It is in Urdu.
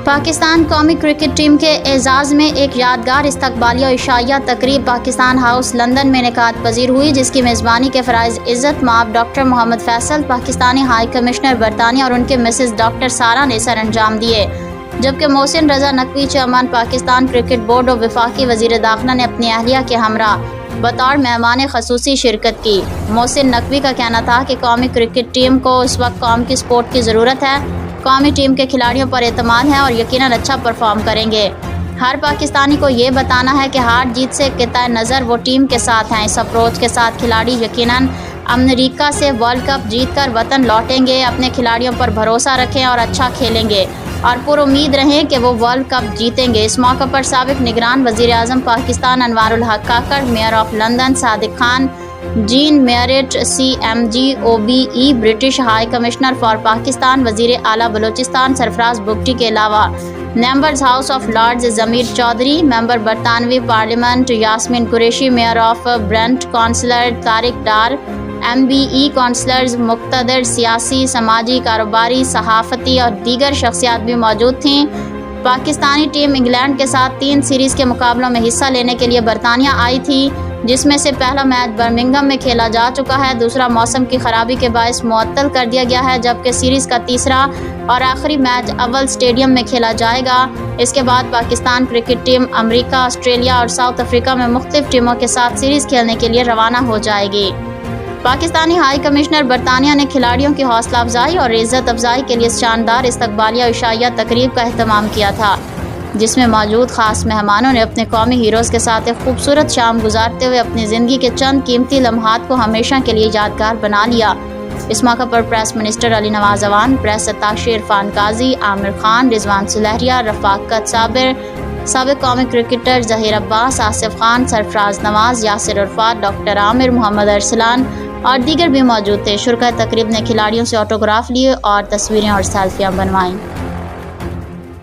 پاکستان قومی کرکٹ ٹیم کے اعزاز میں ایک یادگار استقبالیہ و عشائیہ تقریب پاکستان ہاؤس لندن میں انعقاد پذیر ہوئی، جس کی میزبانی کے فرائض عزت مآب ڈاکٹر محمد فیصل، پاکستانی ہائی کمشنر برطانیہ اور ان کے مسز ڈاکٹر سارہ نے سر انجام دیے، جبکہ Mohsin Raza Naqvi chairman Pakistan cricket board اور وفاقی وزیر داخلہ نے اپنی اہلیہ کے ہمراہ بطور مہمان خصوصی شرکت کی۔ محسن نقوی کا کہنا تھا کہ قومی کرکٹ ٹیم کو اس وقت قوم کی سپورٹ کی ضرورت ہے، قومی ٹیم کے کھلاڑیوں پر اعتماد ہے اور یقیناً اچھا پرفارم کریں گے۔ ہر پاکستانی کو یہ بتانا ہے کہ ہار جیت سے قطع نظر وہ ٹیم کے ساتھ ہیں۔ اس اپروچ کے ساتھ کھلاڑی یقیناً امریکہ سے ورلڈ کپ جیت کر وطن لوٹیں گے۔ اپنے کھلاڑیوں پر بھروسہ رکھیں اور اچھا کھیلیں گے اور پر امید رہیں کہ وہ ورلڈ کپ جیتیں گے۔ اس موقع پر سابق نگران وزیر اعظم Pakistan Anwaar ul Haq Kakar, mayor of London Sadiq Khan, Jane Marriott CMG OBE British high commissioner for Pakistan, وزیر اعلیٰ بلوچستان سرفراز بگٹی کے علاوہ ممبرز ہاؤس آف لارڈز ضمیر چودھری، ممبر برطانوی parliament Yasmin Qureshi, mayor of Brent councillor Tariq Dar, MBE councillors, مقتدر سیاسی، سماجی، کاروباری، صحافتی اور دیگر شخصیات بھی موجود تھیں۔ پاکستانی ٹیم انگلینڈ کے ساتھ 3 سیریز کے مقابلوں میں حصہ لینے کے لیے برطانیہ آئی تھی، جس میں سے پہلا میچ برمنگھم میں کھیلا جا چکا ہے، دوسرا موسم کی خرابی کے باعث معطل کر دیا گیا ہے، جبکہ سیریز کا تیسرا اور آخری میچ اول اسٹیڈیم میں کھیلا جائے گا۔ اس کے بعد پاکستان کرکٹ ٹیم امریکہ، آسٹریلیا اور ساؤتھ افریقہ میں مختلف ٹیموں کے ساتھ سیریز کھیلنے کے لیے روانہ ہو جائے گی۔ پاکستانی ہائی کمشنر برطانیہ نے کھلاڑیوں کی حوصلہ افزائی اور عزت افزائی کے لیے اس شاندار استقبالیہ و عشائیہ تقریب کا اہتمام کیا تھا، جس میں موجود خاص مہمانوں نے اپنے قومی ہیروز کے ساتھ ایک خوبصورت شام گزارتے ہوئے اپنی زندگی کے چند قیمتی لمحات کو ہمیشہ کے لیے یادگار بنا لیا۔ اس موقع پر press minister Ali Nawaz Awan, press اتاشے Irfan قاضی، عامر خان، رضوان سلہریہ، رفاقت صابر، سابق قومی کرکٹر ظہیر عباس، آصف خان، سرفراز نواز، یاسر عرفات، ڈاکٹر عامر، محمد ارسلان اور دیگر بھی موجود تھے۔ شرکاء تقریب نے کھلاڑیوں سے آٹوگراف لیے اور تصویریں اور سیلفیاں بنوائیں۔